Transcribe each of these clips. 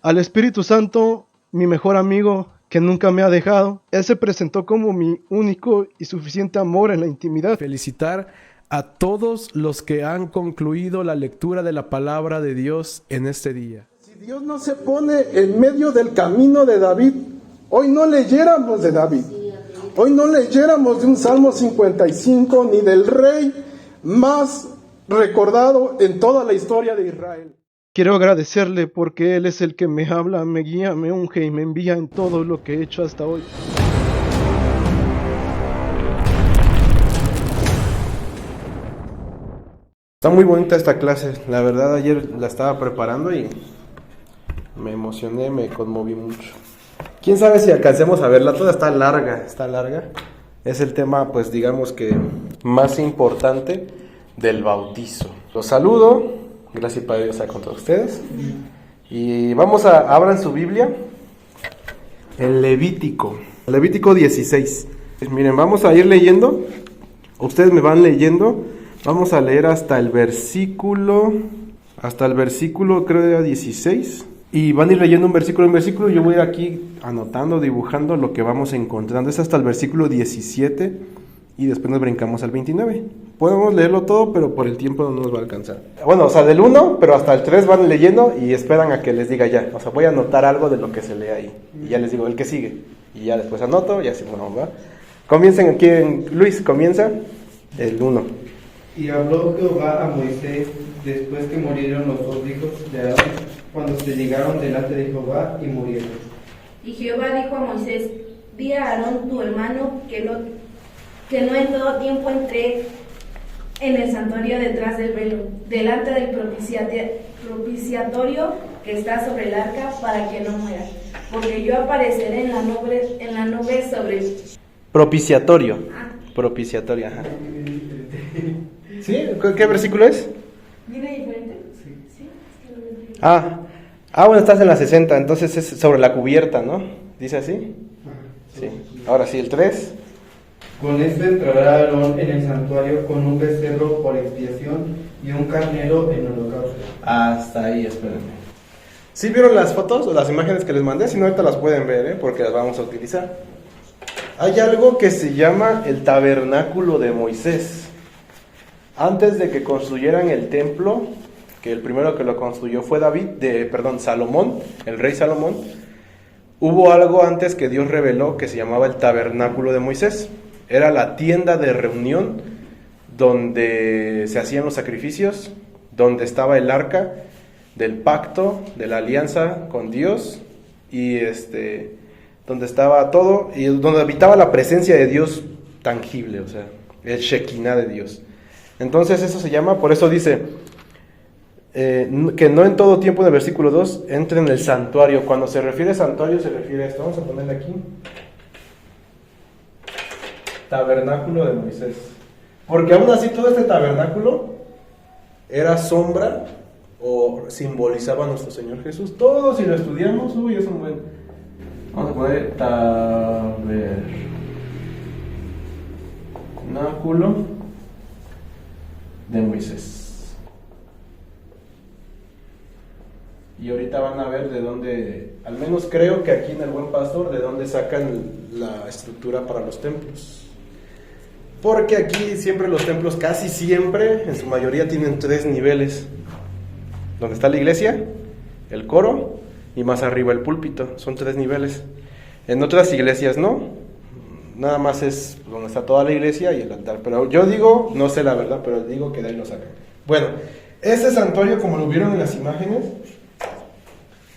al Espíritu Santo, mi mejor amigo, que nunca me ha dejado. Él se presentó como mi único y suficiente amor en la intimidad. Felicitar a todos los que han concluido la lectura de la palabra de Dios en este día. Si Dios no se pone en medio del camino de David, hoy no leyéramos de David. Hoy no leyéramos de un Salmo 55 ni del rey más recordado en toda la historia de Israel. Quiero agradecerle porque Él es el que me habla, me guía, me unge y me envía en todo lo que he hecho hasta hoy. Está muy bonita esta clase, la verdad ayer la estaba preparando y me emocioné, me conmoví mucho. Quién sabe si alcancemos a verla, toda está larga. Es el tema, pues digamos que más importante del bautizo. Los saludo, gracias para Dios con todos ustedes. Y abran su Biblia, en Levítico 16. Miren, vamos a ir leyendo, ustedes me van leyendo, vamos a leer hasta el versículo creo era 16. Y van a ir leyendo un versículo, yo voy a ir aquí anotando, dibujando lo que vamos encontrando. Es hasta el versículo 17 y después nos brincamos al 29. Podemos leerlo todo, pero por el tiempo no nos va a alcanzar. Bueno, o sea, del 1, pero hasta el 3 van leyendo y esperan a que les diga ya. O sea, voy a anotar algo de lo que se lee ahí. Y ya les digo el que sigue. Y ya después anoto y así, bueno, va. Comiencen aquí, Luis, comienza el 1. Y habló Jehová a Moisés después que murieron los dos hijos de Aarón, cuando se llegaron delante de Jehová y murieron. Y Jehová dijo a Moisés: di a Aarón tu hermano que no en todo tiempo entré en el santuario detrás del velo, delante del propiciatorio que está sobre el arca, para que no muera, porque yo apareceré en la nube sobre... Propiciatorio. Propiciatorio, ajá. ¿Sí? ¿Qué versículo es? ¿Viene diferente? Sí. Bueno, estás en la 60, entonces es sobre la cubierta, ¿no? ¿Dice así? Sí. Ahora sí, el 3. Con esto entrará Aarón en el santuario con un becerro por expiación y un carnero en holocausto. Hasta ahí, espérenme. ¿Sí vieron las fotos o las imágenes que les mandé? Si no, ahorita las pueden ver, porque las vamos a utilizar. Hay algo que se llama el tabernáculo de Moisés. Antes de que construyeran el templo, que el primero que lo construyó fue Salomón, el rey Salomón, hubo algo antes que Dios reveló que se llamaba el tabernáculo de Moisés. Era la tienda de reunión donde se hacían los sacrificios, donde estaba el arca del pacto, de la alianza con Dios, y donde estaba todo, y donde habitaba la presencia de Dios tangible, o sea, el Shekinah de Dios. Entonces eso se llama, por eso dice que no en todo tiempo, en el versículo 2, entre en el santuario. Cuando se refiere a santuario se refiere a esto. Vamos a ponerle aquí tabernáculo de Moisés, porque aún así todo este tabernáculo era sombra o simbolizaba a nuestro Señor Jesús. Todo, si lo estudiamos, es un buen... Vamos a poner tabernáculo de Moisés. Y ahorita van a ver de dónde, al menos creo que aquí en el Buen Pastor, de dónde sacan la estructura para los templos. Porque aquí siempre los templos, casi siempre, en su mayoría tienen 3 niveles. Donde está la iglesia, el coro y más arriba el púlpito. Son 3 niveles. En otras iglesias no. Nada más es donde está toda la iglesia y el altar. Pero yo digo, no sé la verdad, pero digo que de ahí lo sacan. Bueno, este santuario, como lo vieron en las imágenes,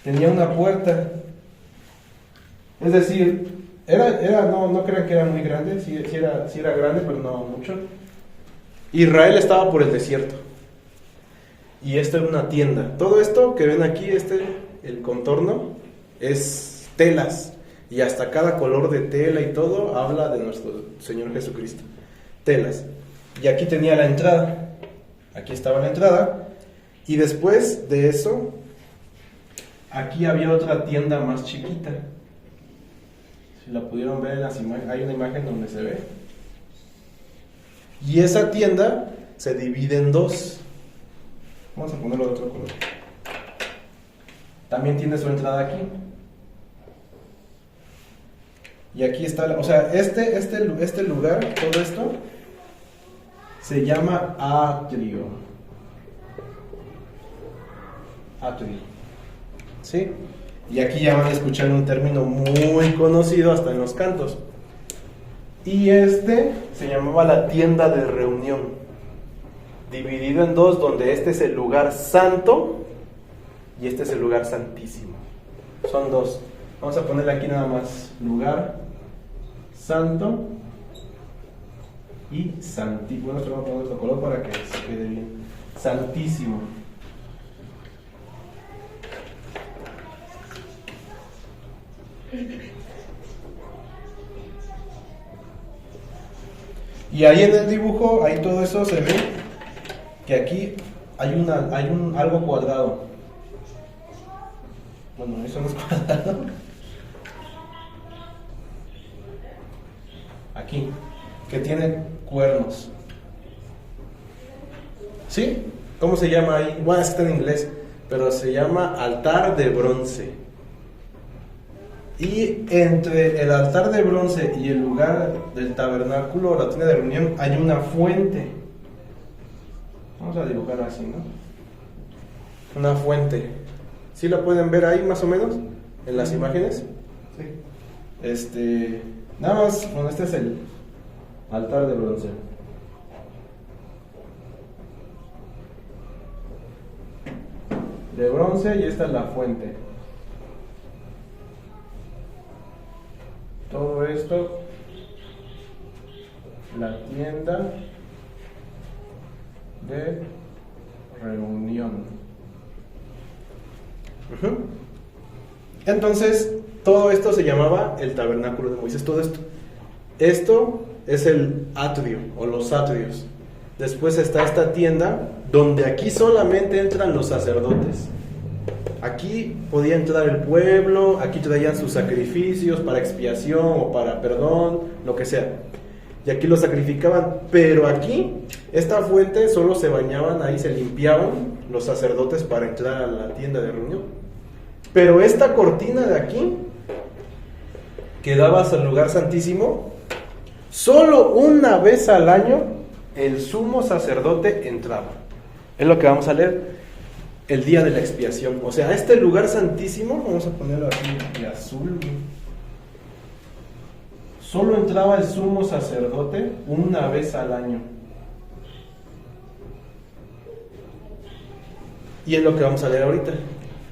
tenía una puerta. Es decir, no crean que era muy grande, sí era grande, pero no mucho. Israel estaba por el desierto. Y esto era una tienda. Todo esto que ven aquí, el contorno, es telas. Y hasta cada color de tela y todo habla de nuestro Señor Jesucristo. Telas. Y aquí tenía la entrada. Aquí estaba la entrada. Y después de eso, aquí había otra tienda más chiquita. Si la pudieron ver en las imágenes, hay una imagen donde se ve. Y esa tienda se divide en 2. Vamos a ponerlo de otro color. también tiene su entrada aquí. Y aquí está, o sea, este lugar, todo esto, se llama atrio. Atrio. ¿Sí? Y aquí ya van a escuchar un término muy conocido hasta en los cantos. Y se llamaba la tienda de reunión, dividido en dos, donde este es el lugar santo y este es el lugar santísimo. Son dos. Vamos a ponerle aquí nada más lugar santo y santísimo. Bueno, esto vamos a poner otro color para que se quede bien. Santísimo. Y ahí en el dibujo, ahí todo eso se ve que aquí hay algo cuadrado. Bueno, eso no es cuadrado. Aquí, que tiene cuernos. ¿Sí? ¿Cómo se llama ahí? Bueno, está en inglés, pero se llama altar de bronce. Y entre el altar de bronce y el lugar del tabernáculo, la tienda de reunión, hay una fuente. Vamos a dibujar así, ¿no? Una fuente. ¿Sí la pueden ver ahí más o menos? En las imágenes. Sí. Nada más, bueno, este es el altar de bronce. De bronce, y esta es la fuente. Todo esto, la tienda de reunión. Entonces, todo esto se llamaba el tabernáculo de Moisés, todo esto. Esto es el atrio o los atrios. Después está esta tienda donde aquí solamente entran los sacerdotes. Aquí podía entrar el pueblo, aquí traían sus sacrificios para expiación o para perdón, lo que sea. Y aquí los sacrificaban, pero aquí, esta fuente, solo se bañaban ahí, se limpiaban los sacerdotes para entrar a la tienda de reunión. Pero esta cortina de aquí, que daba al lugar santísimo, solo una vez al año el sumo sacerdote entraba. Es lo que vamos a leer. El día de la expiación. O sea, este lugar santísimo, vamos a ponerlo aquí de azul. Solo entraba el sumo sacerdote una vez al año. Y es lo que vamos a leer ahorita.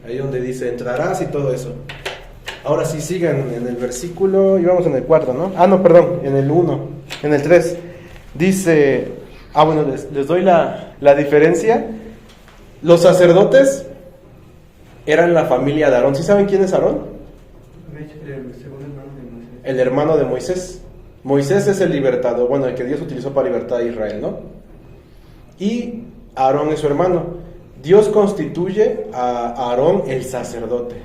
Ahí donde dice, entrarás y todo eso. Ahora sí, sigan en el versículo, íbamos en el 4, ¿no? No, perdón, en el 1, en el 3. Dice, bueno, les doy la diferencia. Los sacerdotes eran la familia de Aarón. ¿Sí saben quién es Aarón? El hermano de Moisés. Moisés es el libertador, bueno, el que Dios utilizó para libertar a Israel, ¿no? Y Aarón es su hermano. Dios constituye a Aarón el sacerdote.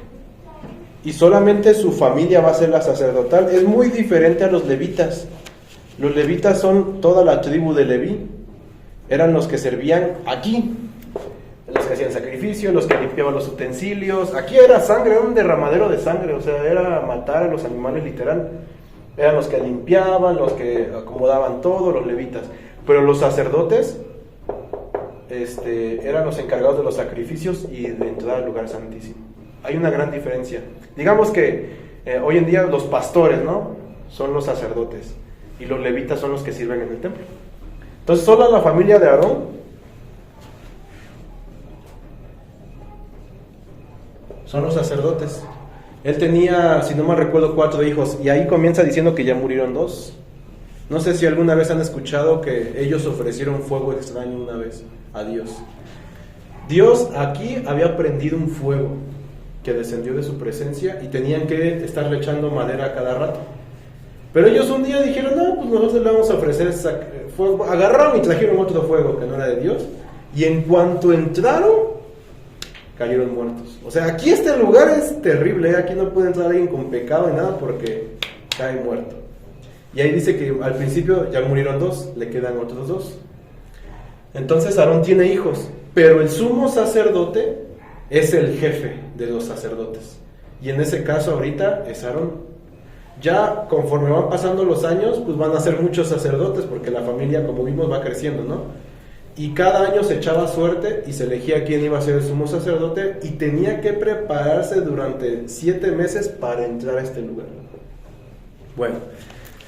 Y solamente su familia va a ser la sacerdotal. Es muy diferente a los levitas. Los levitas son toda la tribu de Leví. Eran los que servían aquí. Los que hacían sacrificio, los que limpiaban los utensilios. Aquí era sangre, era un derramadero de sangre, o sea, era matar a los animales literal. Eran los que limpiaban, los que acomodaban todo, los levitas. Pero los sacerdotes eran los encargados de los sacrificios y de entrar al lugar santísimo. Hay una gran diferencia. Digamos que hoy en día los pastores, ¿no?, son los sacerdotes y los levitas son los que sirven en el templo. Entonces solo la familia de Aarón son los sacerdotes. Él tenía, si no mal recuerdo, 4 hijos. Y ahí comienza diciendo que ya murieron 2. No sé si alguna vez han escuchado que ellos ofrecieron fuego extraño una vez a Dios. Dios aquí había prendido un fuego que descendió de su presencia y tenían que estarle echando madera a cada rato. Pero ellos un día dijeron, no, pues nosotros le vamos a ofrecer fuego. Agarraron y trajeron otro fuego que no era de Dios. Y en cuanto entraron, cayeron muertos. O sea, aquí este lugar es terrible, aquí no puede entrar alguien con pecado ni nada porque cae muerto. Y ahí dice que al principio ya murieron 2, le quedan otros 2. Entonces Aarón tiene hijos, pero el sumo sacerdote es el jefe de los sacerdotes. Y en ese caso ahorita es Aarón. Ya conforme van pasando los años, pues van a ser muchos sacerdotes, porque la familia, como vimos, va creciendo, ¿no? Y cada año se echaba suerte y se elegía quién iba a ser el sumo sacerdote, y tenía que prepararse durante 7 meses para entrar a este lugar. Bueno,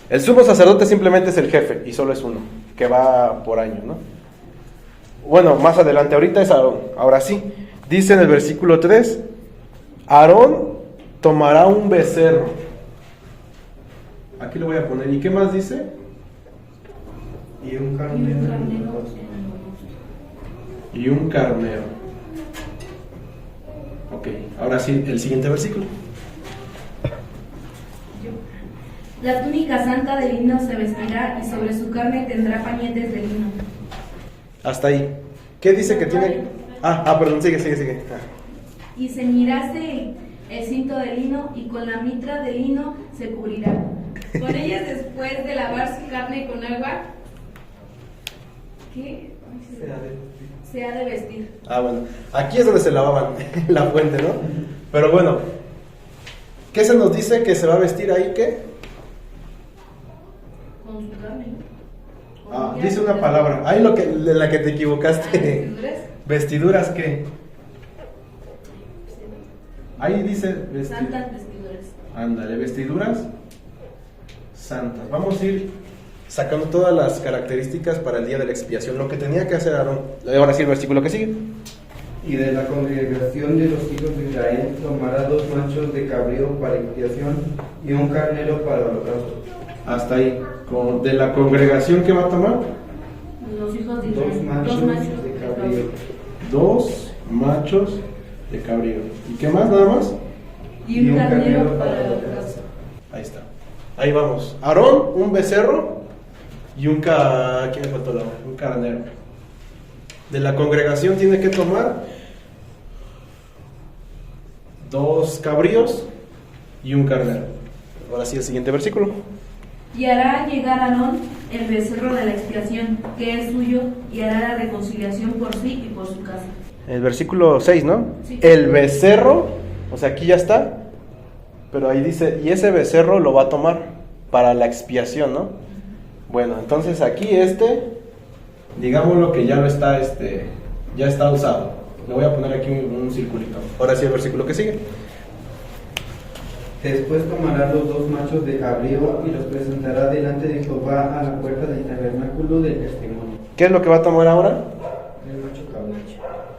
el sumo sacerdote simplemente es el jefe, y solo es uno, que va por año, ¿no? Bueno, más adelante, ahorita es Aarón. Ahora sí, dice en el versículo 3, Aarón tomará un becerro. Aquí lo voy a poner. ¿Y qué más dice? Y un Y carnero. un carnero. Y un carnero. Ok, ahora sí, el siguiente versículo. La túnica santa de lino se vestirá y sobre su carne tendrá pañetes de lino. Hasta ahí. ¿Qué dice que tiene? Perdón, sigue. Y ceñiráse el cinto de lino y con la mitra de lino se cubrirá. Con ellas después de lavar su carne con agua, ¿qué? Se ha de vestir. Bueno, aquí es donde se lavaban la fuente, ¿no? Pero bueno, ¿qué se nos dice que se va a vestir ahí? ¿Qué? Con su carne. Dice una palabra. Ahí de la que te equivocaste. ¿Vestiduras? ¿Vestiduras qué? Ahí dice Santas vestiduras. Ándale, vestiduras santas. Vamos a ir sacando todas las características para el día de la expiación, lo que tenía que hacer Aarón. Ahora sí, el versículo que sigue. Y de la congregación de los hijos de Israel tomará 2 machos de cabrío para expiación y un carnero para holocausto. Hasta ahí. De la congregación que va a tomar, Los hijos de 2 Israel. machos de cabrío. 2 machos de cabrío. ¿Y qué más? Nada más. Y un carnero para el holocausto. Ahí está. Ahí vamos. Aarón, un becerro y ¿quién me faltó la hora? Un carnero. De la congregación tiene que tomar 2 cabríos y un carnero. Ahora sí, el siguiente versículo. Y hará llegar a Aarón el becerro de la expiación, que es suyo, y hará la reconciliación por sí y por su casa. El versículo 6, ¿no? Sí. El becerro, o sea, aquí ya está, pero ahí dice, y ese becerro lo va a tomar para la expiación, ¿no? Bueno, entonces aquí digámoslo que ya lo está, ya está usado. Le voy a poner aquí un circulito. Ahora sí, el versículo que sigue. Después tomará los 2 machos de cabrío y los presentará delante de Jehová a la puerta del tabernáculo del testimonio. ¿Qué es lo que va a tomar ahora? El macho cabrío.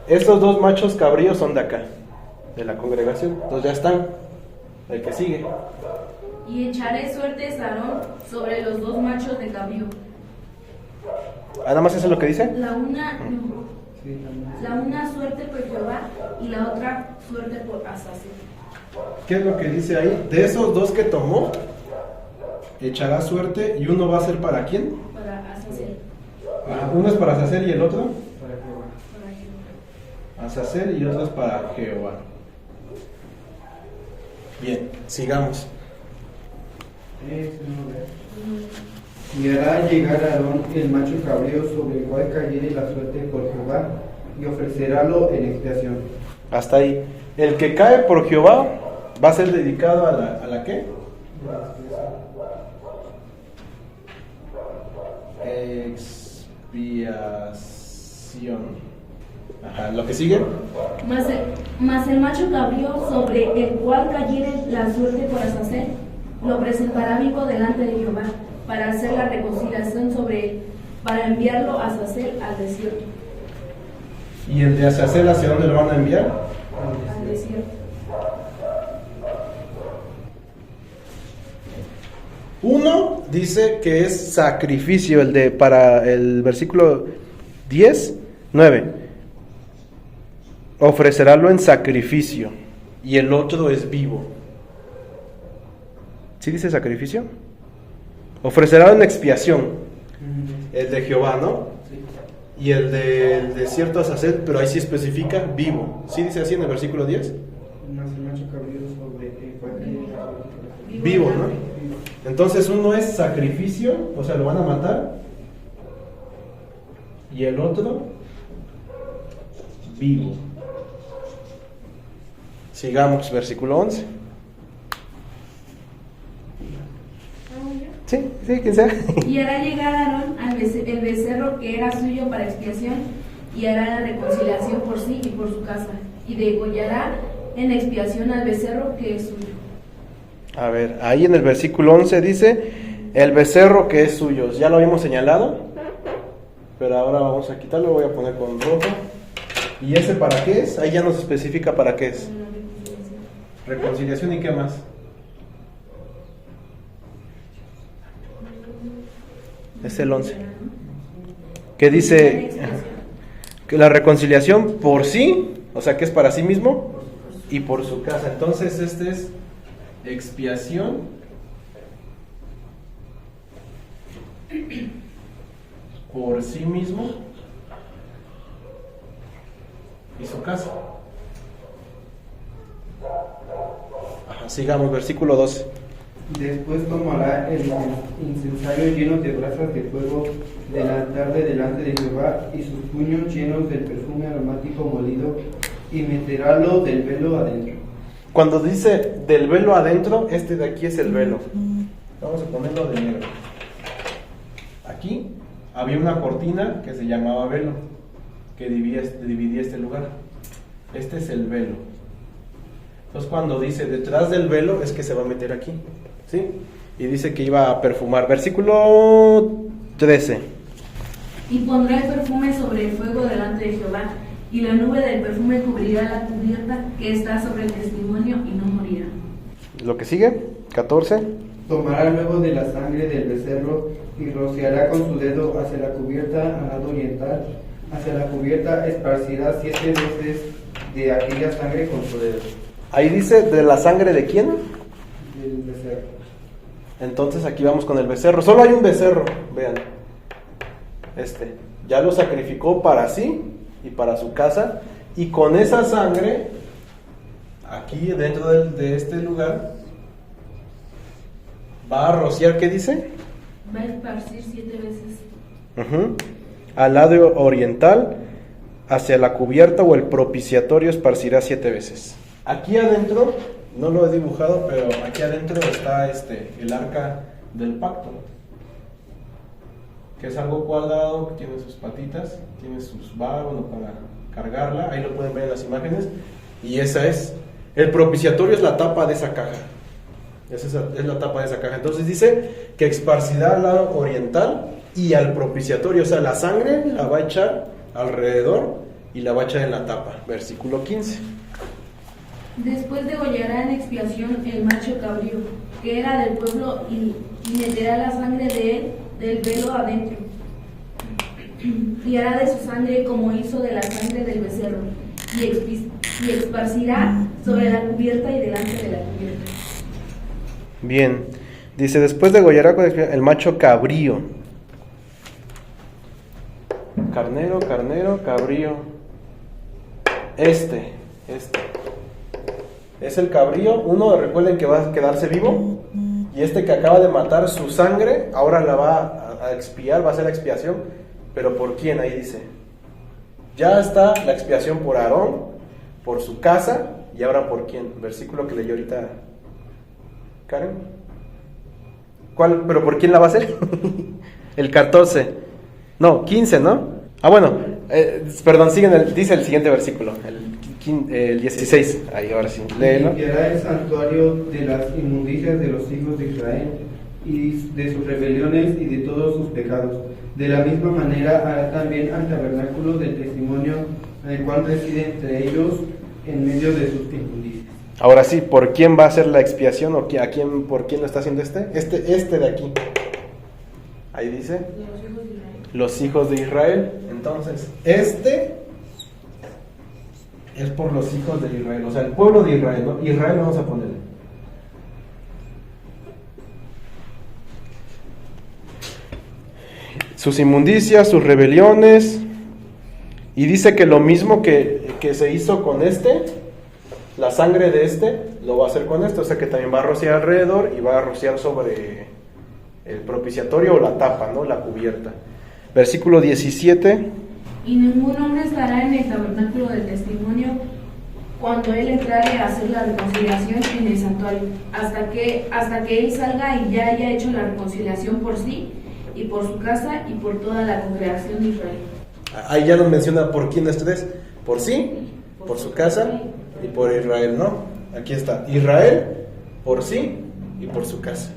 Estos 2 machos cabríos son de acá, de la congregación. Entonces ya están. El que sigue. Y echaré suertes a Aarón sobre los 2 machos de cabrío. ¿Nada más eso es lo que dice? Sí, La una suerte por Jehová y la otra suerte por Azazel. ¿Qué es lo que dice ahí? De esos 2 que tomó, echará suerte y uno va a ser ¿para quién? Para Azazel. Uno es para Azazel y el otro para Jehová. Para Jehová. Azazel y otro es para Jehová. Bien, sigamos. Y hará llegar a Aarón el macho cabrío sobre el cual cayere la suerte por Jehová y ofrecerálo en expiación. Hasta ahí. El que cae por Jehová va a ser dedicado a la ¿qué? Expiación. Ajá, ¿lo que sigue? Mas el macho cabrío sobre el cual cayere la suerte por Azazel, lo presentará vivo delante de Jehová, para hacer la reconciliación sobre él, para enviarlo a Azazel al desierto. ¿Y el de Azazel hacia dónde lo van a enviar? Al desierto. Uno dice que es sacrificio, para el versículo 10, 9. Ofreceralo en sacrificio. Y el otro es vivo. ¿Sí dice sacrificio? Ofrecerá en expiación. El de Jehová, ¿no? Y el del desierto Azazel, pero ahí sí especifica vivo. ¿Sí dice así en el versículo 10? Mas el macho cabrío sobre el cual cayere la suerte por Jehová. Vivo, ¿no? Entonces uno es sacrificio, o sea, lo van a matar. Y el otro, vivo. Sigamos, versículo 11. Sí, quien sea. Y hará llegar a Aarón el becerro que era suyo para expiación, y hará la reconciliación por sí y por su casa, y degollará en expiación al becerro que es suyo. A ver, ahí en el versículo 11 dice, el becerro que es suyo. Ya lo habíamos señalado, pero ahora vamos a quitarlo, lo voy a poner con rojo. ¿Y ese para qué es? Ahí ya nos especifica para qué es. Reconciliación, ¿y qué más? Es el 11. Que dice que la reconciliación por sí, o sea que es para sí mismo y por su casa. Entonces este es expiación por sí mismo y su casa. Ajá, sigamos, versículo 12. Después tomará el incensario lleno de brasas de fuego del altar de delante de Jehová y sus puños llenos del perfume aromático molido y meterálo del velo adentro. Cuando dice del velo adentro, este de aquí es el velo. Vamos a ponerlo de negro. Aquí había una cortina que se llamaba velo, que dividía este lugar. Este es el velo. Entonces cuando dice detrás del velo es que se va a meter aquí, ¿sí? Y dice que iba a perfumar. Versículo 13. Y pondrá el perfume sobre el fuego delante de Jehová, y la nube del perfume cubrirá la cubierta que está sobre el testimonio, y no morirá. Lo que sigue, 14. Tomará luego de la sangre del becerro y rociará con su dedo hacia la cubierta al lado oriental. Hacia la cubierta esparcirá 7 veces de aquella sangre con su dedo. Ahí dice, ¿de la sangre de quién? Del becerro. Entonces aquí vamos con el becerro. Solo hay un becerro, vean. Ya lo sacrificó para sí y para su casa. Y con esa sangre, aquí dentro de este lugar, va a rociar, ¿qué dice? Va a esparcir 7 veces. Al lado oriental, hacia la cubierta o el propiciatorio esparcirá 7 veces. Aquí adentro, no lo he dibujado, pero aquí adentro está el arca del pacto, que es algo cuadrado, que tiene sus patitas, tiene sus varos para cargarla, ahí lo pueden ver en las imágenes, y esa es, el propiciatorio es la tapa de esa caja, es la tapa de esa caja. Entonces dice que esparcirá al lado oriental y al propiciatorio, o sea, la sangre la va a echar alrededor y la va a echar en la tapa. Versículo 15. Después degollará en expiación el macho cabrío, que era del pueblo, y meterá la sangre de él del velo adentro. Y hará de su sangre como hizo de la sangre del becerro, y esparcirá sobre la cubierta y delante de la cubierta. Bien, dice, después degollará con el macho cabrío. Carnero, cabrío. Este. Es el cabrío. Uno, recuerden que va a quedarse vivo. Y que acaba de matar, su sangre, ahora la va a expiar, va a hacer la expiación. ¿Pero por quién? Ahí dice. Ya está la expiación por Aarón, por su casa, y ahora por quién. Versículo que leyó ahorita Karen. ¿Cuál? ¿Pero por quién la va a hacer? El 14. No, 15, ¿no? Ah, bueno, perdón, dice el siguiente versículo, el 16. Ahí, ahora sí, léelo. Limpiará el santuario de las inmundicias de los hijos de Israel y de sus rebeliones y de todos sus pecados. De la misma manera hará también al tabernáculo del testimonio, en el cual reside entre ellos en medio de sus inmundicias. Ahora sí, ¿por quién va a hacer la expiación o por quién lo está haciendo este de aquí? Ahí dice los hijos de Israel. Entonces, es por los hijos de Israel, o sea, el pueblo de Israel, ¿no? Israel vamos a ponerle. Sus inmundicias, sus rebeliones, y dice que lo mismo que se hizo con la sangre de lo va a hacer con o sea que también va a rociar alrededor y va a rociar sobre el propiciatorio o la tapa, ¿no? La cubierta. Versículo 17. Y ningún hombre estará en el tabernáculo del testimonio cuando él entrare a hacer la reconciliación en el santuario, hasta que él salga y ya haya hecho la reconciliación por sí y por su casa y por toda la congregación de Israel. Ahí ya nos menciona por quiénes tres, por sí, por su casa y por Israel, ¿no? Aquí está, Israel, por sí y por su casa.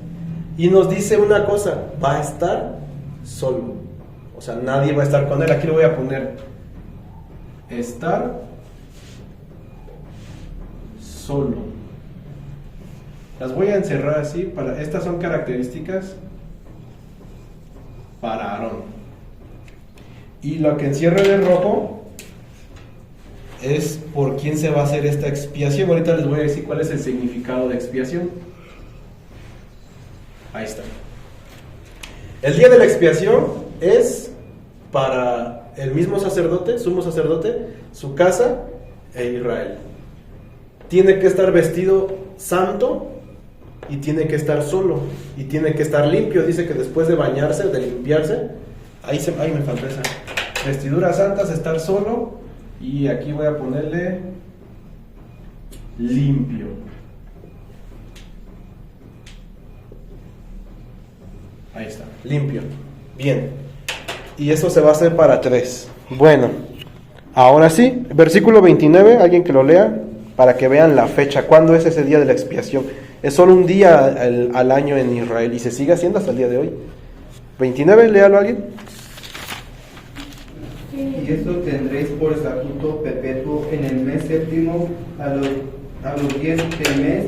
Y nos dice una cosa, va a estar solo, o sea, nadie va a estar con él. Aquí lo voy a poner, estar solo. Las voy a encerrar así, estas son características para Aarón. Y lo que encierra de rojo es por quién se va a hacer esta expiación. Ahorita les voy a decir cuál es el significado de expiación. Ahí está. El día de la expiación es para el mismo sacerdote, sumo sacerdote, su casa e Israel. Tiene que estar vestido santo y tiene que estar solo y tiene que estar limpio. Dice que después de bañarse, de limpiarse, ahí me falta esa. Vestiduras santas, estar solo, y aquí voy a ponerle limpio. Ahí está, limpio. Bien. Y eso se va a hacer para 3. Bueno, ahora sí, versículo 29, alguien que lo lea, para que vean la fecha. ¿Cuándo es ese día de la expiación? Es solo un día al año en Israel y se sigue haciendo hasta el día de hoy. 29, léalo alguien. Y esto tendréis por estatuto perpetuo en el mes séptimo, a los 10 del mes,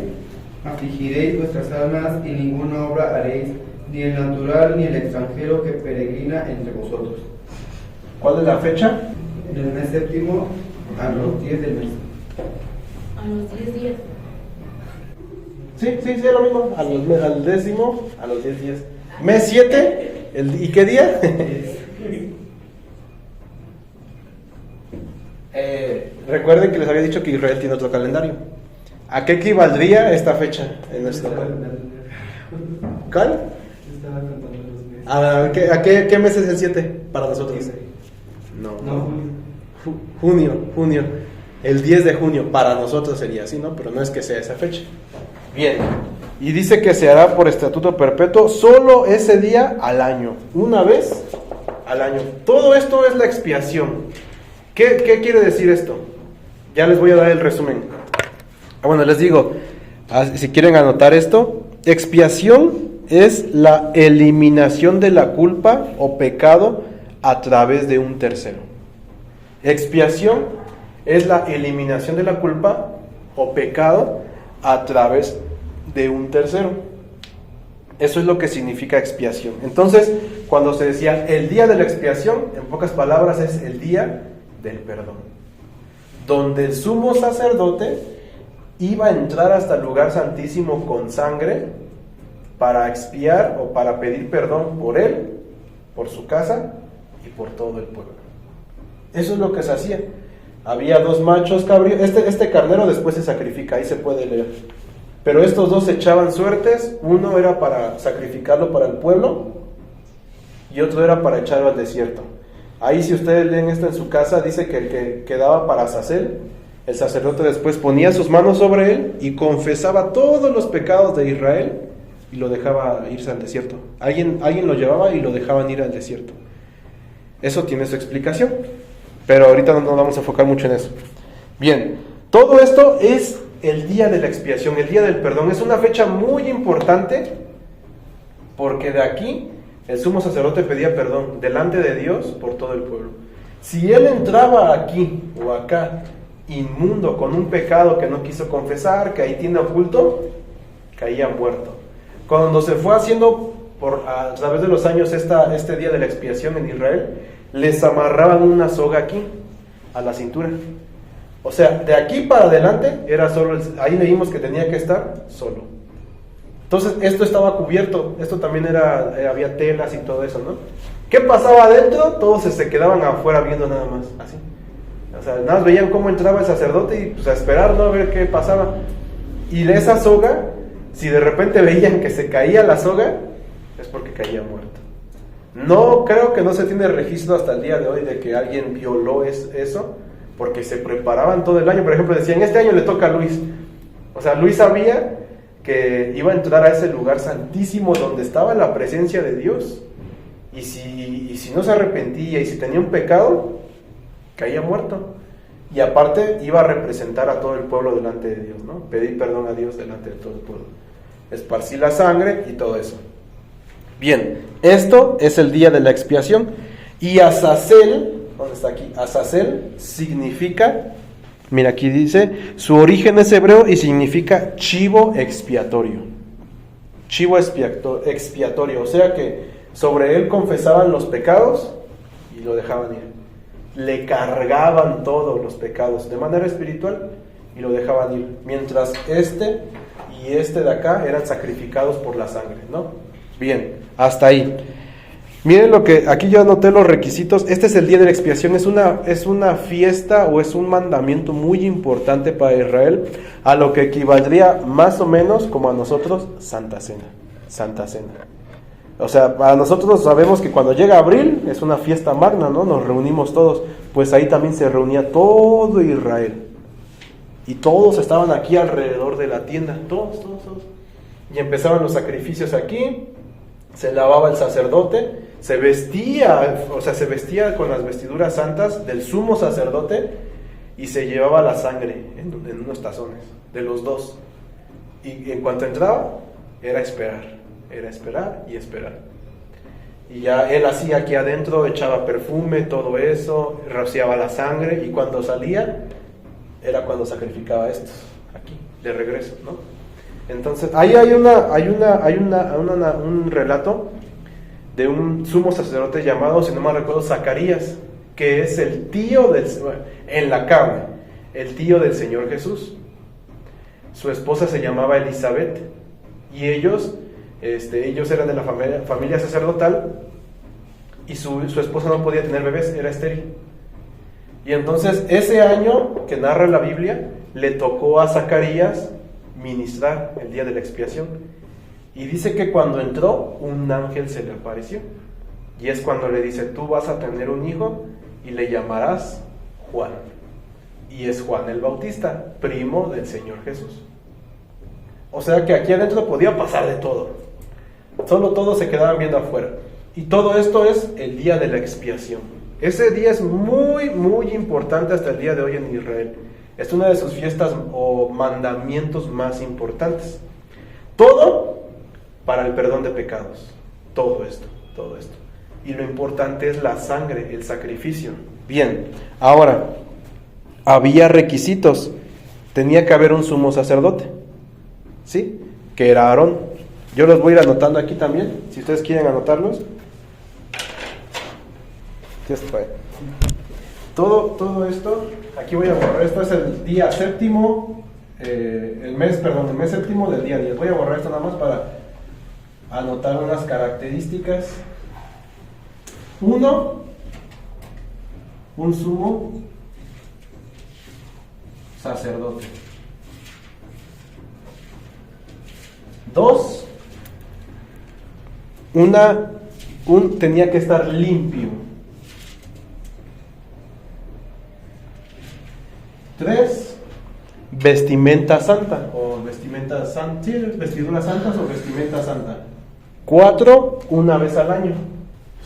afligiréis vuestras almas y ninguna obra haréis, ni el natural ni el extranjero que peregrina entre vosotros. ¿Cuál es la fecha? En el mes séptimo, a los 10 del mes. A los 10 días. Sí, es lo mismo. Al décimo, a los 10 días. Mes 7, ¿y qué día? Recuerden que les había dicho que Israel tiene otro calendario. ¿A qué equivaldría esta fecha en nuestro calendario? ¿Cuál? ¿A qué mes es el 7 para nosotros? No. Junio. El 10 de junio para nosotros sería así, ¿no? Pero no es que sea esa fecha. Bien. Y dice que se hará por estatuto perpetuo solo ese día al año. Una vez al año. Todo esto es la expiación. ¿Qué quiere decir esto? Ya les voy a dar el resumen. Bueno, les digo, si quieren anotar esto, expiación es la eliminación de la culpa o pecado a través de un tercero. Expiación es la eliminación de la culpa o pecado a través de un tercero. Eso es lo que significa expiación. Entonces, cuando se decía el día de la expiación, en pocas palabras es el día del perdón, donde el sumo sacerdote iba a entrar hasta el lugar santísimo con sangre para expiar o para pedir perdón por él, por su casa y por todo el pueblo. Eso es lo que se hacía. Había 2 machos cabríos. Este carnero después se sacrifica, ahí se puede leer. Pero estos 2 echaban suertes. Uno era para sacrificarlo para el pueblo y otro era para echarlo al desierto. Ahí, si ustedes leen esto en su casa, dice que el que quedaba para Azazel, el sacerdote después ponía sus manos sobre él y confesaba todos los pecados de Israel y lo dejaba irse al desierto. Alguien lo llevaba y lo dejaban ir al desierto. Eso tiene su explicación, pero ahorita no nos vamos a enfocar mucho en eso. Bien, todo esto es el día de la expiación, el día del perdón. Es una fecha muy importante porque de aquí el sumo sacerdote pedía perdón delante de Dios por todo el pueblo. Si él entraba aquí o acá inmundo con un pecado que no quiso confesar, que ahí tiene oculto, caía muerto. Cuando se fue haciendo a través de los años este día de la expiación en Israel, les amarraban una soga aquí a la cintura. O sea, de aquí para adelante era solo ahí leímos que tenía que estar solo. Entonces esto estaba cubierto, esto también había telas y todo eso, ¿no? ¿Qué pasaba adentro? Todos se quedaban afuera viendo nada más, así. O sea, nada más veían cómo entraba el sacerdote y pues a esperar, ¿no? A ver qué pasaba. Y de esa soga, si de repente veían que se caía la soga, es porque caía muerto. No, creo que no se tiene registro hasta el día de hoy de que alguien violó eso, porque se preparaban todo el año. Por ejemplo, decían, este año le toca a Luis. O sea, Luis sabía que iba a entrar a ese lugar santísimo donde estaba la presencia de Dios. Y si no se arrepentía y si tenía un pecado, caía muerto. Y aparte iba a representar a todo el pueblo delante de Dios, ¿no? Pedir perdón a Dios delante de todo el pueblo. Esparcir la sangre y todo eso. Bien, esto es el día de la expiación. Y Azazel, ¿dónde está aquí? Azazel significa, mira aquí dice, su origen es hebreo y significa chivo expiatorio. Chivo expiatorio, o sea que sobre él confesaban los pecados y lo dejaban ir. Le cargaban todos los pecados de manera espiritual y lo dejaban ir. Mientras este y este de acá eran sacrificados por la sangre, ¿no? Bien, hasta ahí. Miren lo que, aquí yo anoté los requisitos. Este es el día de la expiación, es una fiesta o es un mandamiento muy importante para Israel, a lo que equivaldría más o menos como a nosotros Santa Cena. Santa Cena. O sea, para nosotros sabemos que cuando llega abril es una fiesta magna, ¿no? Nos reunimos todos. Pues ahí también se reunía todo Israel. Y todos estaban aquí alrededor de la tienda. Todos. Y empezaban los sacrificios aquí. Se lavaba el sacerdote. Se vestía con las vestiduras santas del sumo sacerdote. Y se llevaba la sangre en unos tazones, de los dos. Y en cuanto entraba, era esperar y esperar. Y ya él hacía aquí adentro, echaba perfume, todo eso, rociaba la sangre, y cuando salía, era cuando sacrificaba estos, aquí, de regreso, ¿no? Entonces, ahí hay un relato de un sumo sacerdote llamado, si no me recuerdo, Zacarías, que es el tío en la carne, el tío del Señor Jesús. Su esposa se llamaba Elizabeth, y ellos eran de la familia sacerdotal, y su esposa no podía tener bebés, era estéril. Y entonces ese año que narra la Biblia, le tocó a Zacarías ministrar el día de la expiación. Y dice que cuando entró, un ángel se le apareció. Y es cuando le dice, tú vas a tener un hijo y le llamarás Juan. Y es Juan el Bautista, primo del Señor Jesús. O sea que aquí adentro podía pasar de todo. Solo todos se quedaban viendo afuera. Y todo esto es el día de la expiación. Ese día es muy, muy importante hasta el día de hoy en Israel. Es una de sus fiestas o mandamientos más importantes. Todo para el perdón de pecados. Todo esto. Y lo importante es la sangre, el sacrificio. Bien, ahora, había requisitos. Tenía que haber un sumo sacerdote, ¿sí? Que era Aarón. Yo los voy a ir anotando aquí también, si ustedes quieren anotarlos. Todo esto, aquí voy a borrar, esto es el día séptimo, el mes séptimo del día 10. Voy a borrar esto nada más para anotar unas características. 1, un sumo sacerdote. 2, tenía que estar limpio. 3, vestimenta santa o vestimenta santa, sí, vestiduras santas o vestimenta santa. 4, una vez al año.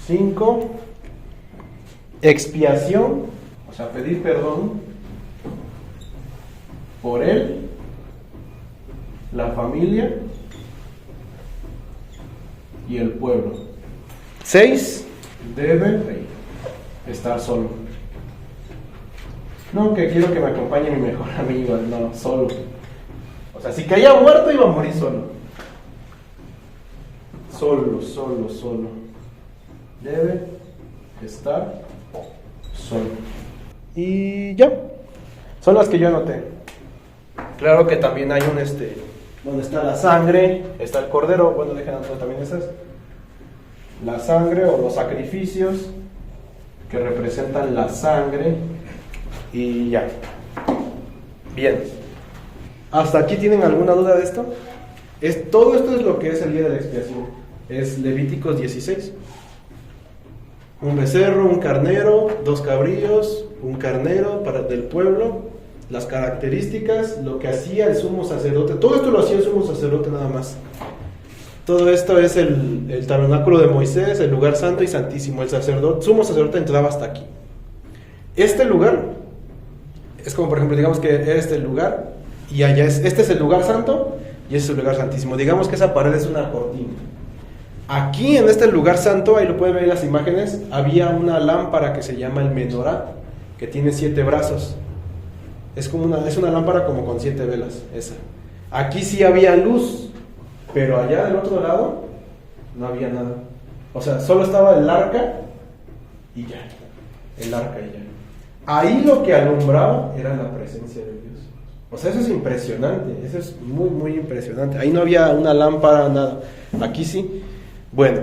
5, expiación, o sea, pedir perdón por él, la familia y el pueblo. 6, debe estar solo. No, que quiero que me acompañe mi mejor amigo, no, solo. O sea, si caía muerto iba a morir solo. Solo. Debe estar solo. Y ya. Son las que yo anoté. Claro que también hay un donde está la sangre, está el cordero, bueno, dejen anotar también esas. La sangre o los sacrificios que representan la sangre. Y ya. Bien. ¿Hasta aquí tienen alguna duda de esto? Todo esto es lo que es el día de la expiación. Es Levíticos 16. Un becerro, un carnero, 2 cabrillos, un carnero del pueblo, las características, lo que hacía el sumo sacerdote. Todo esto lo hacía el sumo sacerdote nada más. Todo esto es el tabernáculo de Moisés, el lugar santo y santísimo. El sumo sacerdote entraba hasta aquí. Este lugar es como, por ejemplo, digamos que este es el lugar y allá este es el lugar santo y ese es el lugar santísimo. Digamos que esa pared es una cortina. Aquí en este lugar santo, ahí lo pueden ver en las imágenes, había una lámpara que se llama el menorá, que tiene 7 brazos. Es una lámpara como con 7 velas, esa. Aquí sí había luz, pero allá del otro lado no había nada. O sea, solo estaba el arca y ya. El arca y ya. Ahí lo que alumbraba era la presencia de Dios. O sea, eso es impresionante. Eso es muy, muy impresionante. Ahí no había una lámpara, nada. Aquí sí. Bueno,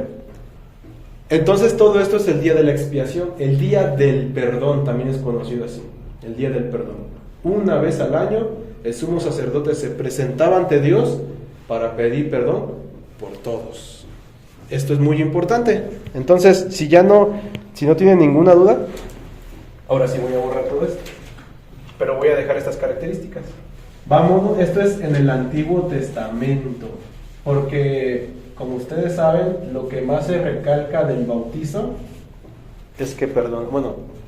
entonces todo esto es el día de la expiación. El día del perdón también es conocido así. El día del perdón. Una vez al año, el sumo sacerdote se presentaba ante Dios para pedir perdón por todos. Esto es muy importante. Entonces, si no tienen ninguna duda, ahora sí voy a borrar todo esto. Pero voy a dejar estas características. Vámonos, esto es en el Antiguo Testamento. Porque, como ustedes saben, lo que más se recalca del bautizo es que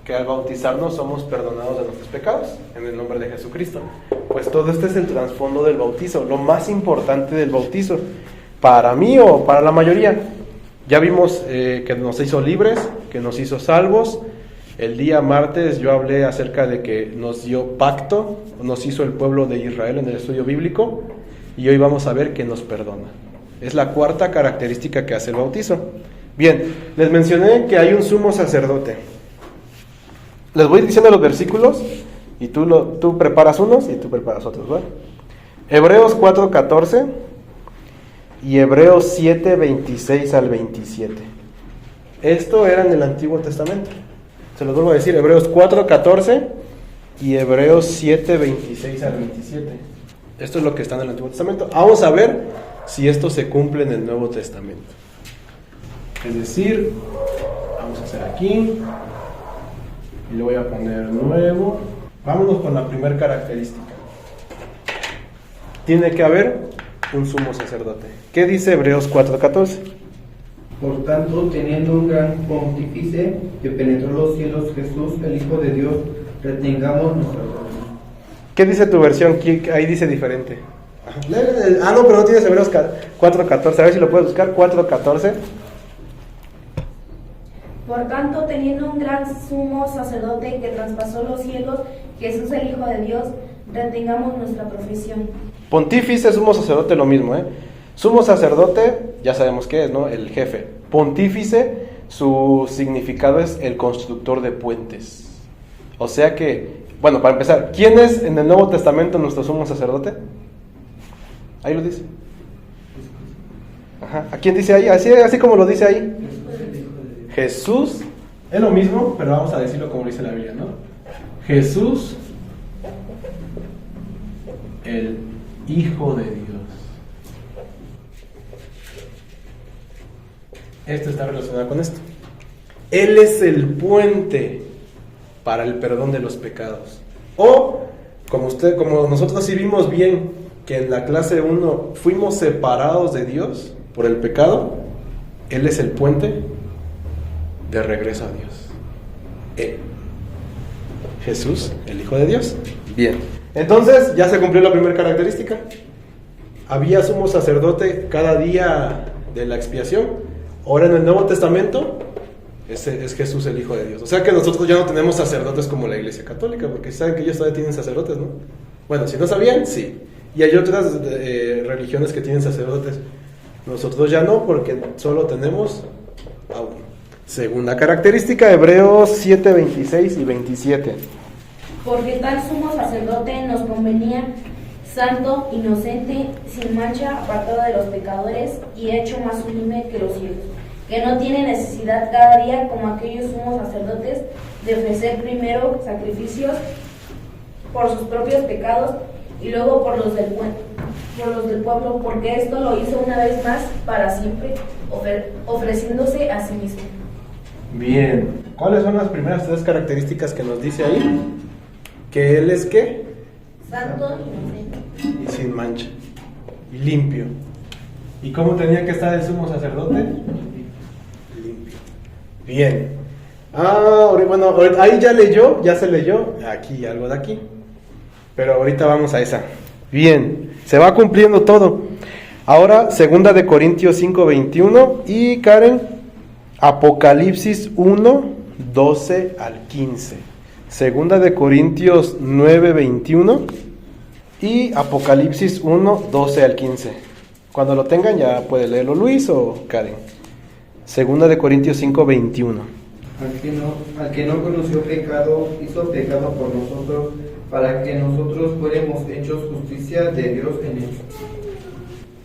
que al bautizarnos somos perdonados de nuestros pecados en el nombre de Jesucristo. Pues todo este es el trasfondo del bautizo, lo más importante del bautizo, para mí o para la mayoría. Ya vimos que nos hizo libres, que nos hizo salvos. El día martes yo hablé acerca de que nos dio pacto, nos hizo el pueblo de Israel en el estudio bíblico, y hoy vamos a ver que nos perdona. Es la cuarta característica que hace el bautizo. Bien, les mencioné que hay un sumo sacerdote. Les voy diciendo los versículos y tú preparas unos y tú preparas otros, ¿vale? Hebreos 4:14 y Hebreos 7:26 al 27. Esto era en el Antiguo Testamento. Se los vuelvo a decir, Hebreos 4:14 y Hebreos 7:26 al 27. Esto es lo que está en el Antiguo Testamento. Vamos a ver si esto se cumple en el Nuevo Testamento. Es decir, vamos a hacer aquí y le voy a poner nuevo. Vámonos con la primera característica. Tiene que haber un sumo sacerdote. ¿Qué dice Hebreos 4:14? Por tanto, teniendo un gran pontífice que penetró los cielos, Jesús, el Hijo de Dios, retengamos nuestra oración. ¿Qué dice tu versión? Ahí dice diferente. No, pero no tienes Hebreos 4:14. A ver si lo puedes buscar. 4:14. Por tanto, teniendo un gran sumo sacerdote que traspasó los cielos, Jesús el Hijo de Dios, retengamos nuestra profesión. Pontífice, sumo sacerdote, lo mismo, ¿eh? Sumo sacerdote, ya sabemos qué es, ¿no? El jefe. Pontífice, su significado es el constructor de puentes. O sea que, bueno, para empezar, ¿quién es en el Nuevo Testamento nuestro sumo sacerdote? Ahí lo dice. Ajá. ¿A quién dice ahí? Así como lo dice ahí. Jesús, es lo mismo, pero vamos a decirlo como dice la Biblia, ¿no? Jesús, el Hijo de Dios. Esto está relacionado con esto. Él es el puente para el perdón de los pecados. O, como nosotros sí vimos bien que en la clase 1 fuimos separados de Dios por el pecado, Él es el puente de regreso a Dios. Él, Jesús, el Hijo de Dios. Bien, entonces ya se cumplió la primera característica. Había sumo sacerdote cada día de la expiación. Ahora en el Nuevo Testamento es Jesús el Hijo de Dios. O sea que nosotros ya no tenemos sacerdotes como la Iglesia Católica, porque saben que ellos todavía tienen sacerdotes, ¿no? Bueno, si no sabían, sí. Y hay otras religiones que tienen sacerdotes. Nosotros ya no, porque solo tenemos a uno. Segunda característica, Hebreos 7, 26 y 27. Porque tal sumo sacerdote nos convenía, santo, inocente, sin mancha, apartado de los pecadores y hecho más sublime que los cielos, que no tiene necesidad cada día, como aquellos sumos sacerdotes, de ofrecer primero sacrificios por sus propios pecados y luego por los del pueblo, porque esto lo hizo una vez más para siempre, ofreciéndose a sí mismo. Bien, ¿Cuáles son las primeras 3 características que nos dice ahí? Que Él es ¿qué? Santo, inocente. Y sin mancha. Y limpio. ¿Y cómo tenía que estar el sumo sacerdote? Limpio. Bien. Bueno, ahí ya se leyó. Aquí, algo de aquí. Pero ahorita vamos a esa. Bien. Se va cumpliendo todo. Ahora, 2 de Corintios 5:21 y Karen, Apocalipsis 1:12 al 15. 2 de Corintios 9:21 y Apocalipsis 1:12 al 15. Cuando lo tengan ya puede leerlo Luis o Karen. 2 de Corintios 5:21. Al que no conoció pecado, hizo pecado por nosotros, para que nosotros fuéramos hechos justicia de Dios en él.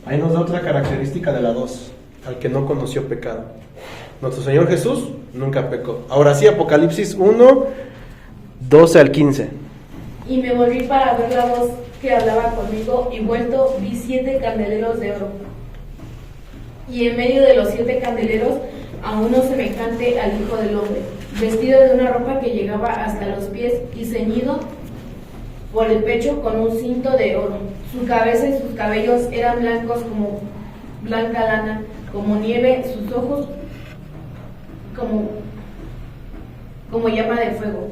Ahí nos da otra característica de la 2, al que no conoció pecado. Nuestro Señor Jesús nunca pecó. Ahora sí, Apocalipsis 1:12 al 15. Y me volví para ver la voz que hablaba conmigo, y vuelto vi 7 candeleros de oro. Y en medio de los 7 candeleros a uno semejante al Hijo del Hombre, vestido de una ropa que llegaba hasta los pies y ceñido por el pecho con un cinto de oro. Su cabeza y sus cabellos eran blancos como blanca lana, como nieve, sus ojos como llama de fuego,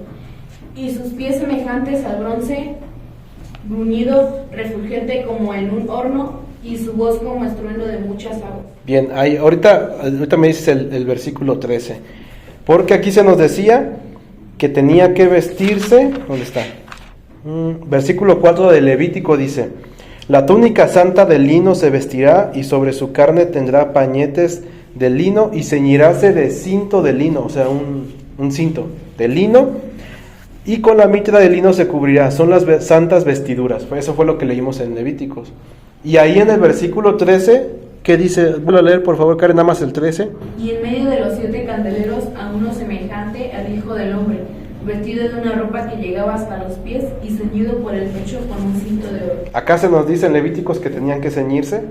y sus pies semejantes al bronce bruñido, refulgente como en un horno, y su voz como estruendo de muchas aguas. Bien, ahorita me dices el versículo 13, porque aquí se nos decía que tenía que vestirse. ¿Dónde está? Versículo 4 de Levítico dice: la túnica santa de lino se vestirá, y sobre su carne tendrá pañetes de lino, y ceñiráse de cinto de lino, o sea, un cinto de lino, y con la mitra de lino se cubrirá. Son las santas vestiduras. Eso fue lo que leímos en Levíticos. Y ahí en el versículo 13, ¿qué dice? Vuelvo a leer, por favor, Karen, nada más el 13. Y en medio de los 7 candeleros a uno semejante al Hijo del Hombre, vestido de una ropa que llegaba hasta los pies y ceñido por el pecho con un cinto de oro. Acá se nos dice en Levíticos que tenían que ceñirse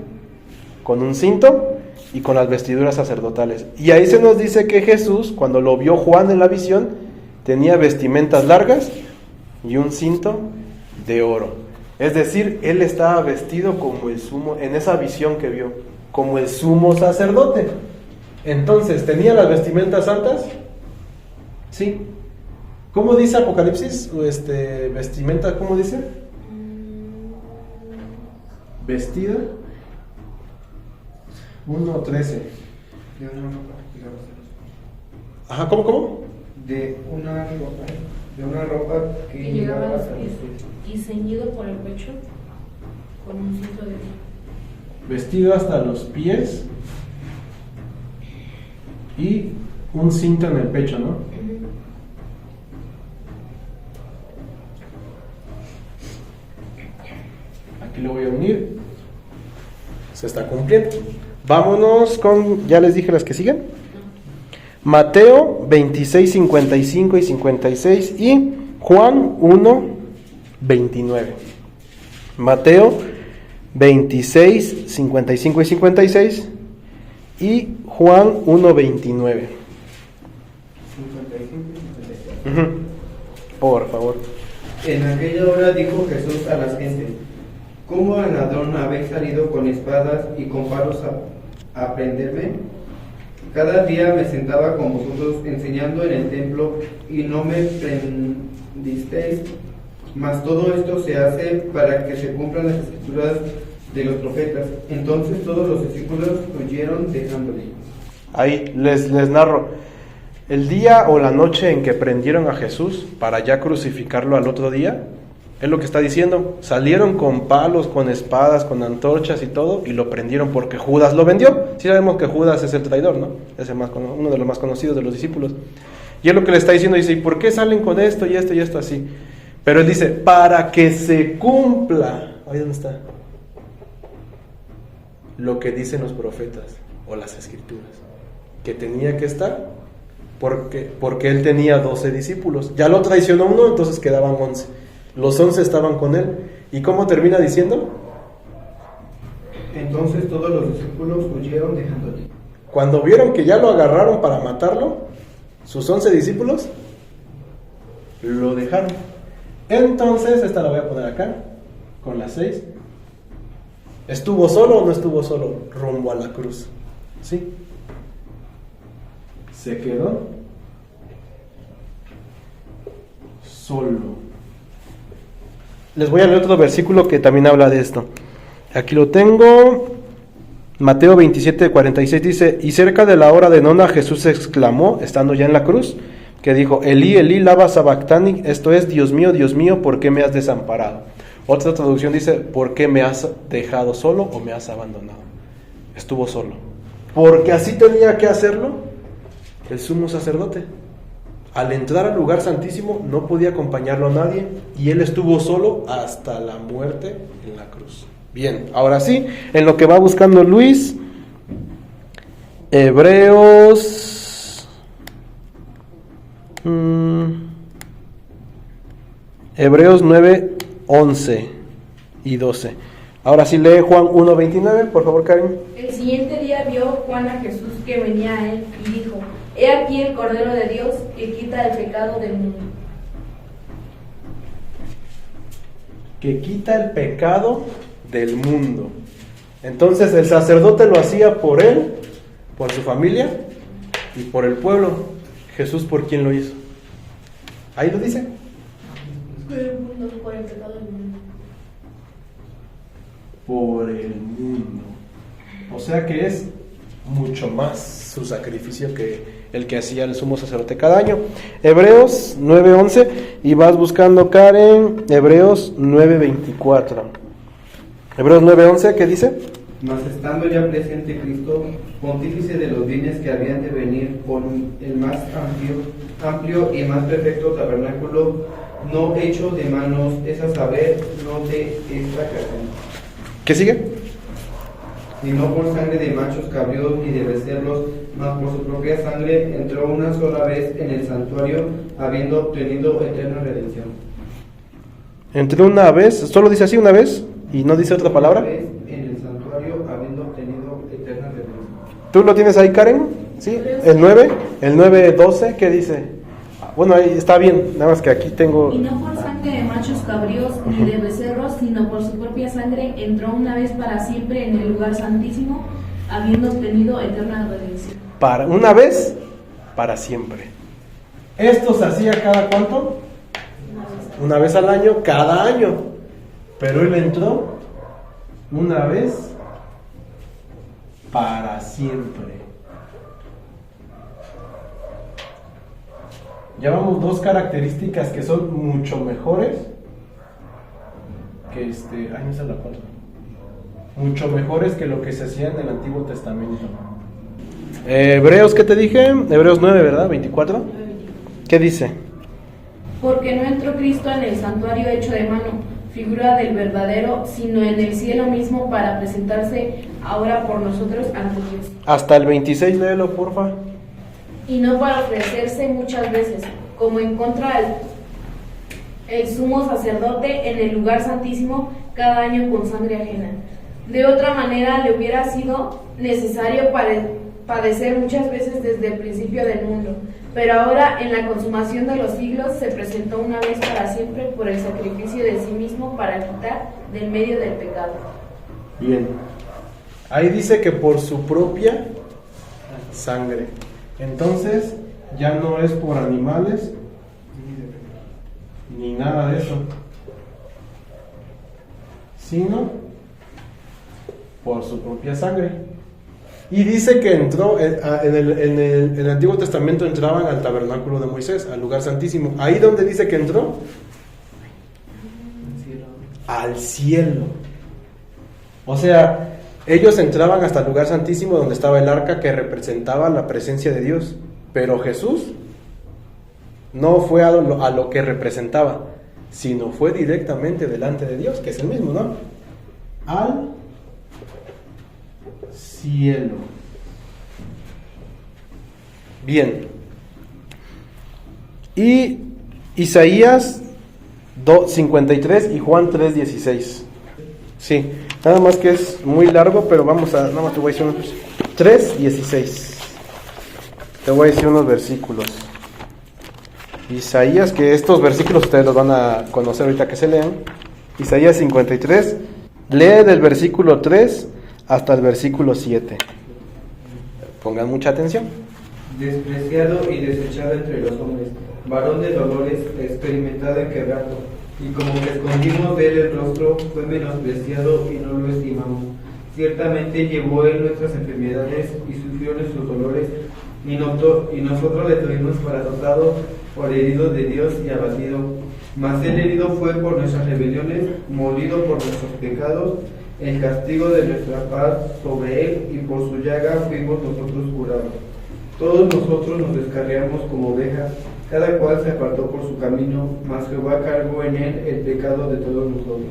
con un cinto y con las vestiduras sacerdotales. Y ahí se nos dice que Jesús, cuando lo vio Juan en la visión, tenía vestimentas largas y un cinto de oro. Es decir, él estaba vestido como el sumo, en esa visión que vio, como el sumo sacerdote. Entonces, ¿tenía las vestimentas santas? Sí. ¿Cómo dice Apocalipsis? Vestimenta, ¿cómo dice? Vestida. 1:13. De una ropa que llegaba hasta los pies. Ajá, ¿cómo? De una ropa que Y llegaba a los pies y ceñido por el pecho con un cinto de oro. Vestido hasta los pies y un cinto en el pecho, ¿no? Aquí lo voy a unir. Se está cumpliendo. Vámonos con, ya les dije las que siguen. Mateo 26, 55 y 56 y Juan 1, 29. Mateo 26, 55 y 56 y Juan 1, 29. 55 y 56. Por favor. En aquella hora dijo Jesús a las gentes: ¿cómo al ladrón habéis salido con espadas y con palos a prenderme? Cada día me sentaba con vosotros enseñando en el templo y no me prendisteis, mas todo esto se hace para que se cumplan las escrituras de los profetas. Entonces todos los discípulos huyeron dejándole. Ahí les narro. El día o la noche en que prendieron a Jesús para ya crucificarlo al otro día, es lo que está diciendo. Salieron con palos, con espadas, con antorchas y todo, y lo prendieron porque Judas lo vendió. Sí sabemos que Judas es el traidor, ¿no? Es uno de los más conocidos de los discípulos. Y es lo que le está diciendo, dice: ¿y por qué salen con esto y esto y esto así? Pero él dice: para que se cumpla. Ahí dónde está. Lo que dicen los profetas o las escrituras, que tenía que estar, porque él tenía 12 discípulos. Ya lo traicionó uno, entonces quedaban 11. Los 11 estaban con él. ¿Y cómo termina diciendo? Entonces todos los discípulos huyeron dejándole. Cuando vieron que ya lo agarraron para matarlo, sus 11 discípulos lo dejaron. Entonces, esta la voy a poner acá, con las 6. ¿Estuvo solo o no estuvo solo rumbo a la cruz? ¿Sí? Se quedó solo. Les voy a leer otro versículo que también habla de esto. Aquí lo tengo. Mateo 27:46 dice: y cerca de la hora de nona Jesús exclamó, estando ya en la cruz, que dijo: Elí, Elí, lama sabactani, esto es, Dios mío, ¿por qué me has desamparado? Otra traducción dice: ¿por qué me has dejado solo o me has abandonado? Estuvo solo, porque así tenía que hacerlo el sumo sacerdote. Al entrar al lugar santísimo no podía acompañarlo a nadie, y él estuvo solo hasta la muerte en la cruz. Bien, ahora sí, en lo que va buscando Luis, Hebreos 9, 11 y 12. Ahora sí lee Juan 1:29, por favor, Karen. El siguiente día vio Juan a Jesús que venía a él y dijo: He aquí el Cordero de Dios que quita el pecado del mundo. Que quita el pecado del mundo. Entonces el sacerdote lo hacía por él, por su familia y por el pueblo. Jesús, ¿por quién lo hizo? Ahí lo dice. Por el mundo, por el pecado del mundo. Por el mundo. O sea que es mucho más su sacrificio que el que hacía el sumo sacerdote cada año. Hebreos 9:11, y vas buscando, Karen, Hebreos 9:24. Hebreos 9:11, ¿qué dice? Mas estando ya presente Cristo, pontífice de los bienes que habían de venir, con el más amplio y más perfecto tabernáculo, no hecho de manos, es a saber, no de esta creación. ¿Qué sigue? Ni no por sangre de machos cabríos ni de becerros, mas por su propia sangre entró una sola vez en el santuario, habiendo obtenido eterna redención. Entró una vez, solo dice así, una vez, y no dice otra palabra. Una vez en el santuario, habiendo obtenido eterna redención. ¿Tú lo tienes ahí, Karen? Sí, el 9:12, ¿qué dice? Bueno, ahí está bien, nada más que aquí tengo... Y no por sangre de machos cabríos ni de becerros, sino por su propia sangre entró una vez para siempre en el lugar santísimo, habiendo obtenido eterna redención. Para una vez, para siempre. ¿Esto se hacía cada cuánto? Una vez al año, cada año. Pero él entró una vez para siempre. Ya vamos dos características que son mucho mejores que ay, no se la acuerdo. Mucho mejores que lo que se hacía en el Antiguo Testamento. Hebreos, ¿qué te dije? Hebreos 9, ¿verdad? 24. ¿Qué dice? Porque no entró Cristo en el santuario hecho de mano, figura del verdadero, sino en el cielo mismo, para presentarse ahora por nosotros ante Dios. Hasta el 26, léelo, porfa. Y no para ofrecerse muchas veces, como en contra el sumo sacerdote en el lugar santísimo cada año con sangre ajena. De otra manera le hubiera sido necesario padecer muchas veces desde el principio del mundo, pero ahora en la consumación de los siglos se presentó una vez para siempre por el sacrificio de sí mismo para quitar del medio del pecado. Bien, ahí dice que por su propia sangre. Entonces ya no es por animales ni nada de eso, sino por su propia sangre. Y dice que entró en el Antiguo Testamento, entraban al tabernáculo de Moisés, al lugar santísimo. Ahí donde dice que entró, al cielo. O sea, ellos entraban hasta el lugar santísimo donde estaba el arca que representaba la presencia de Dios. Pero Jesús no fue a lo que representaba, sino fue directamente delante de Dios, que es el mismo, ¿no? Al cielo. Bien. Y Isaías 53 y Juan 3:16. Sí, nada más que es muy largo, pero nada más te voy a decir unos 3:16. Te voy a decir unos versículos. Isaías, que estos versículos ustedes los van a conocer ahorita que se lean. Isaías 53, lee del versículo 3 hasta el versículo 7. Pongan mucha atención. Despreciado y desechado entre los hombres, varón de dolores, experimentado en quebranto, y como que escondimos de él el rostro, fue menospreciado y no lo estimamos. Ciertamente llevó él nuestras enfermedades y sufrió nuestros dolores, y nosotros le tuvimos por azotado, por herido de Dios y abatido. Mas él herido fue por nuestras rebeliones, molido por nuestros pecados. El castigo de nuestra paz sobre él, y por su llaga fuimos nosotros curados. Todos nosotros nos descarriamos como ovejas, cada cual se apartó por su camino, mas Jehová cargó en él el pecado de todos nosotros.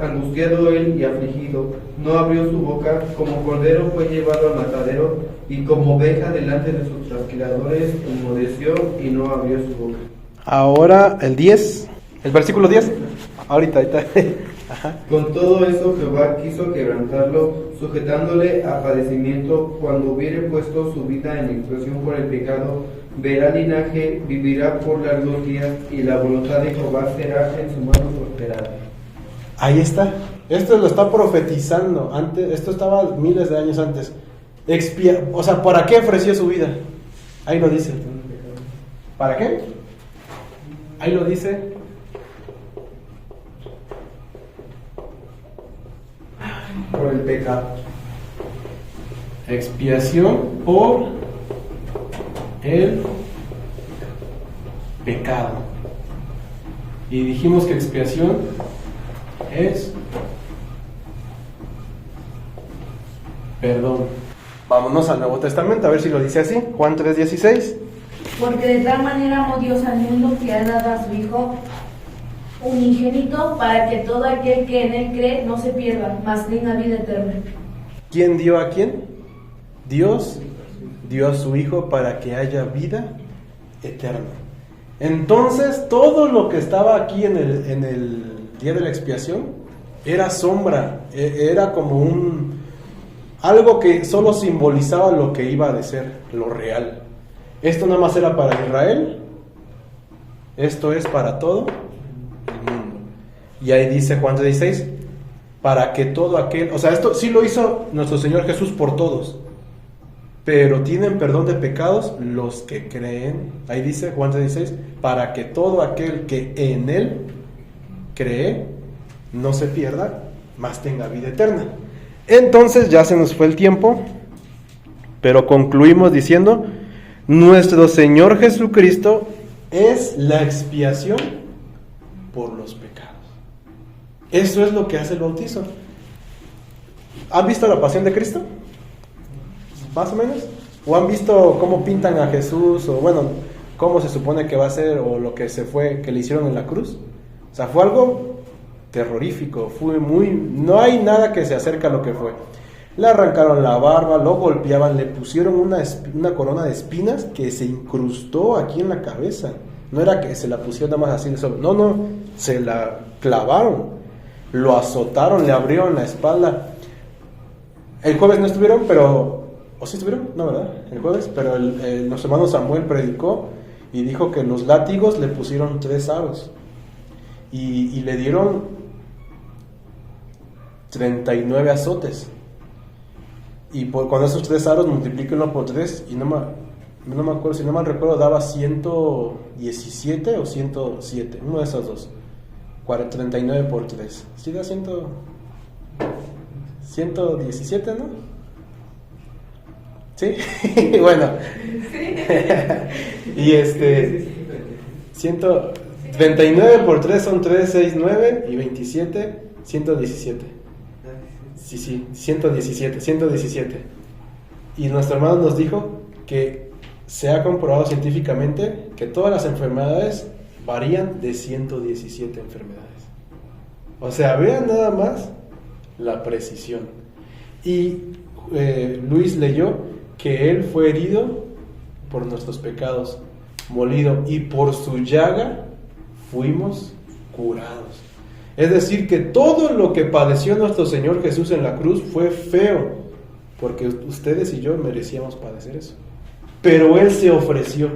Angustiado él y afligido, no abrió su boca, como cordero fue llevado al matadero, y como oveja delante de sus trasquiladores, enmudeció y no abrió su boca. Ahora el 10, el versículo 10. Ahorita. Ajá. Con todo eso Jehová quiso quebrantarlo, sujetándole a padecimiento. Cuando hubiere puesto su vida en expiación por el pecado, verá linaje, vivirá por largos días, y la voluntad de Jehová será en su mano prosperada. Ahí está. Esto lo está profetizando. Esto estaba miles de años antes. O sea, ¿para qué ofreció su vida? Ahí lo dice. ¿Para qué? Ahí lo dice. Por el pecado. Expiación por el pecado. Y dijimos que expiación es perdón. Vámonos al Nuevo Testamento a ver si lo dice así. Juan 3:16. Porque de tal manera amó Dios al mundo que ha dado a su Hijo unigénito, para que todo aquel que en él cree no se pierda, mas tenga vida eterna. ¿Quién dio a quién? Dios dio a su Hijo para que haya vida eterna. Entonces, todo lo que estaba aquí en el día de la expiación era sombra, era como algo que solo simbolizaba lo que iba a ser, lo real. Esto nada más era para Israel, esto es para todo el mundo. Y ahí dice Juan 16, para que todo aquel, o sea, esto sí lo hizo nuestro Señor Jesús por todos, pero tienen perdón de pecados los que creen. Ahí dice Juan 16, para que todo aquel que en él cree no se pierda, mas tenga vida eterna. Entonces ya se nos fue el tiempo, pero concluimos diciendo, nuestro Señor Jesucristo es la expiación por los pecados. Eso es lo que hace el bautizo. ¿Han visto la pasión de Cristo? Más o menos. ¿O han visto cómo pintan a Jesús? O bueno, cómo se supone que va a ser, o lo que le hicieron en la cruz. O sea, fue algo terrorífico, no hay nada que se acerque a lo que fue. Le arrancaron la barba, lo golpeaban, le pusieron una corona de espinas que se incrustó aquí en la cabeza. No era que se la pusieron nada más así de solo, no, se la clavaron, lo azotaron, le abrieron la espalda. El jueves no estuvieron, ¿o sí estuvieron? No, ¿verdad? El jueves, pero nuestro hermano Samuel predicó y dijo que los látigos le pusieron 3 aros y le dieron 39 azotes. Y con esos 3 aros multiplíquenlo por 3 y no me acuerdo, si no mal recuerdo, daba 117 o 107, uno de esos dos. 39 por 3. Sí, da 117, ¿no? ¿Sí? Bueno. Y 139 por 3 son 3, 6, 9 y 27, 117. Sí, 117. Y nuestro hermano nos dijo que se ha comprobado científicamente que todas las enfermedades varían de 117 enfermedades. O sea, vean nada más la precisión. Y Luis leyó que él fue herido por nuestros pecados, molido, y por su llaga fuimos curados. Es decir, que todo lo que padeció nuestro Señor Jesús en la cruz fue feo, porque ustedes y yo merecíamos padecer eso. Pero Él se ofreció.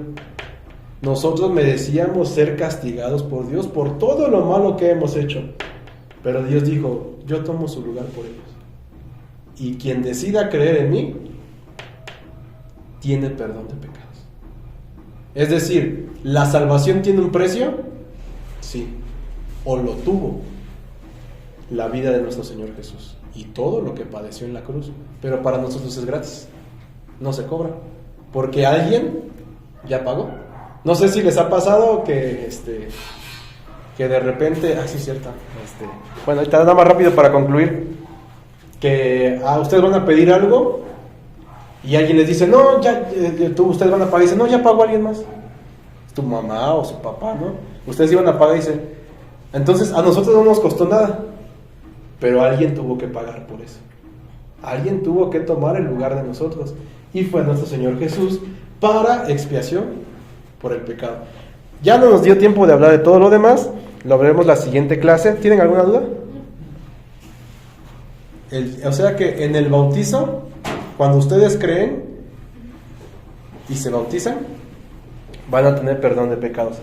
Nosotros merecíamos ser castigados por Dios por todo lo malo que hemos hecho. Pero Dios dijo, yo tomo su lugar por ellos. Y quien decida creer en mí, tiene perdón de pecados. Es decir, ¿la salvación tiene un precio? Sí. O lo tuvo la vida de nuestro Señor Jesús y todo lo que padeció en la cruz. Pero para nosotros es gratis. No se cobra. Porque alguien ya pagó. No sé si les ha pasado que de repente, sí, cierto. Bueno, ahorita nada más rápido para concluir. Que ustedes van a pedir algo y alguien les dice, no, ya, ustedes van a pagar, y dicen, no, ya pagó alguien más. Es tu mamá o su papá, ¿no? Ustedes iban a pagar y dicen, entonces a nosotros no nos costó nada, pero alguien tuvo que pagar por eso. Alguien tuvo que tomar el lugar de nosotros y fue nuestro Señor Jesús para expiación por el pecado. Ya no nos dio tiempo de hablar de todo lo demás, lo veremos la siguiente clase. ¿Tienen alguna duda? O sea que en el bautizo, cuando ustedes creen y se bautizan, van a tener perdón de pecados.